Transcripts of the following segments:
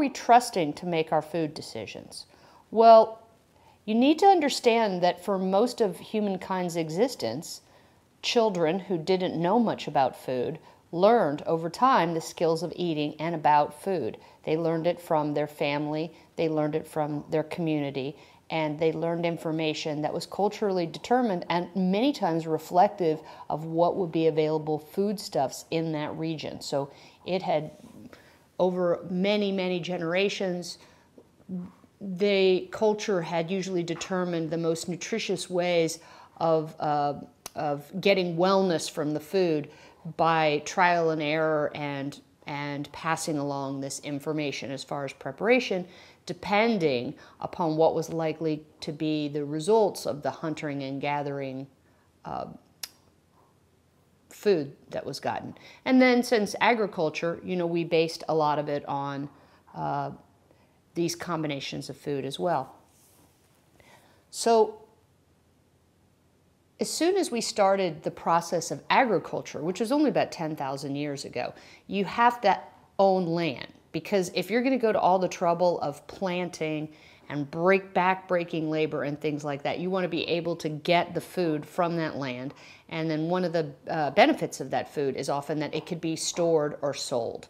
we trusting to make our food decisions? Well, you need to understand that for most of humankind's existence, children who didn't know much about food learned over time the skills of eating and about food. They learned it from their family, they learned it from their community, and they learned information that was culturally determined and many times reflective of what would be available foodstuffs in that region. So it had, over many, many generations, the culture had usually determined the most nutritious ways of getting wellness from the food by trial and error and passing along this information as far as preparation, depending upon what was likely to be the results of the hunting and gathering food that was gotten. And then since agriculture, we based a lot of it on these combinations of food as well. So as soon as we started the process of agriculture, which was only about 10,000 years ago, you have to own land, because if you're going to go to all the trouble of planting and breaking labor and things like that, you want to be able to get the food from that land. And then one of the benefits of that food is often that it could be stored or sold.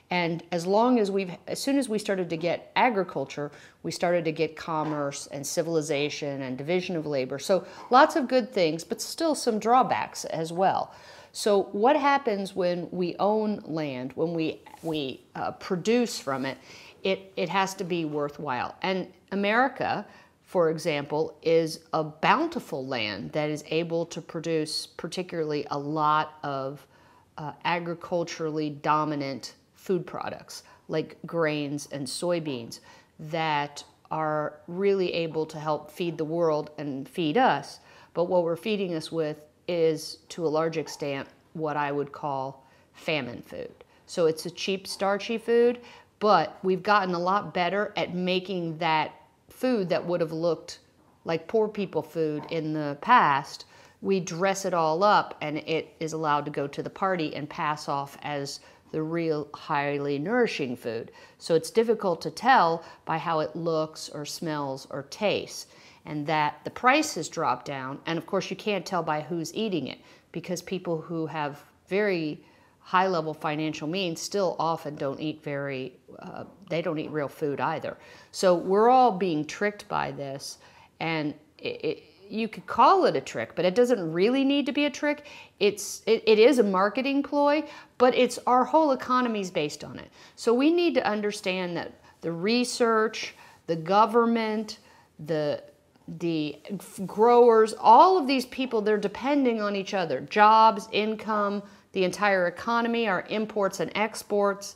And as soon as we started to get agriculture, we started to get commerce and civilization and division of labor. So lots of good things, but still some drawbacks as well. So what happens when we own land, when we produce from it, it has to be worthwhile. And America, for example, is a bountiful land that is able to produce particularly a lot of agriculturally dominant food products like grains and soybeans that are really able to help feed the world and feed us. But what we're feeding us with is, to a large extent, what I would call famine food. So it's a cheap, starchy food, but we've gotten a lot better at making that food that would have looked like poor people food in the past. We dress it all up and it is allowed to go to the party and pass off as the real highly nourishing food. So it's difficult to tell by how it looks or smells or tastes, and that the price has dropped down. And of course you can't tell by who's eating it, because people who have very high level financial means still often don't eat they don't eat real food either. So we're all being tricked by this, and you could call it a trick, but it doesn't really need to be a trick. It is a marketing ploy, but our whole economy is based on it. So we need to understand that the research, the government, the growers, all of these people, they're depending on each other. Jobs, income, the entire economy, our imports and exports.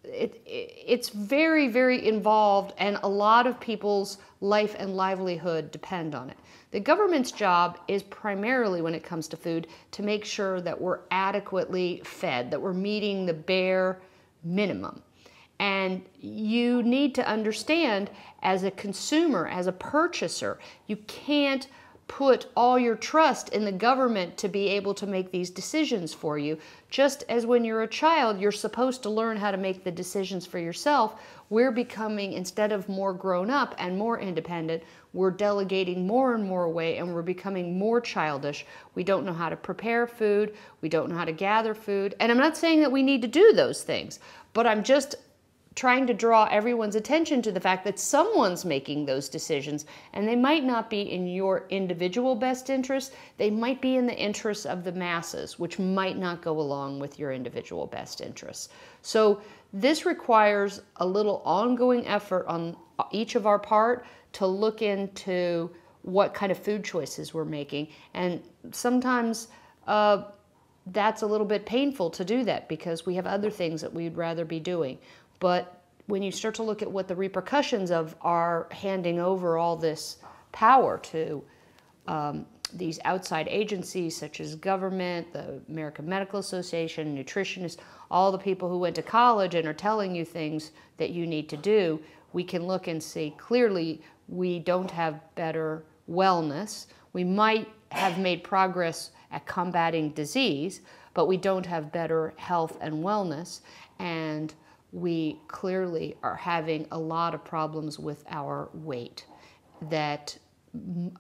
It's very, very involved, and a lot of people's life and livelihood depend on it. The government's job is primarily, when it comes to food, to make sure that we're adequately fed, that we're meeting the bare minimum. And you need to understand, as a consumer, as a purchaser, you can't put all your trust in the government to be able to make these decisions for you. Just as when you're a child, you're supposed to learn how to make the decisions for yourself. We're becoming, instead of more grown up and more independent, we're delegating more and more away, and we're becoming more childish. We don't know how to prepare food. We don't know how to gather food. And I'm not saying that we need to do those things, but I'm just trying to draw everyone's attention to the fact that someone's making those decisions, and they might not be in your individual best interest. They might be in the interests of the masses, which might not go along with your individual best interests. So this requires a little ongoing effort on each of our part to look into what kind of food choices we're making. And sometimes that's a little bit painful to do that, because we have other things that we'd rather be doing. But when you start to look at what the repercussions of our handing over all this power to these outside agencies such as government, the American Medical Association, nutritionists, all the people who went to college and are telling you things that you need to do, we can look and see clearly we don't have better wellness. We might have made progress at combating disease, but we don't have better health and wellness. And we clearly are having a lot of problems with our weight, that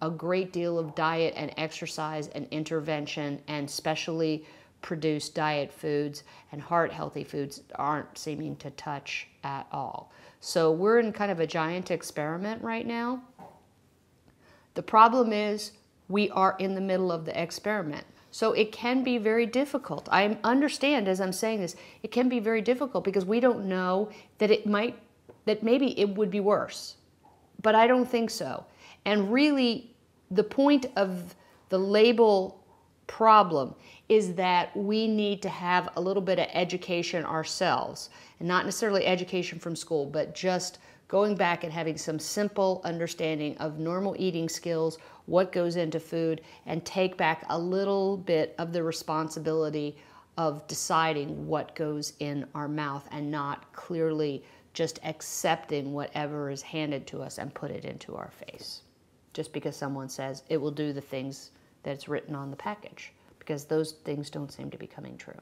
a great deal of diet and exercise and intervention and specially produced diet foods and heart healthy foods aren't seeming to touch at all. So we're in kind of a giant experiment right now. The problem is we are in the middle of the experiment. So it can be very difficult. I understand as I'm saying this, it can be very difficult because we don't know that that maybe it would be worse. But I don't think so. And really, the point of the label problem is that we need to have a little bit of education ourselves, and not necessarily education from school, but just going back and having some simple understanding of normal eating skills, what goes into food, and take back a little bit of the responsibility of deciding what goes in our mouth and not clearly just accepting whatever is handed to us and put it into our face. Just because someone says it will do the things that's written on the package, because those things don't seem to be coming true.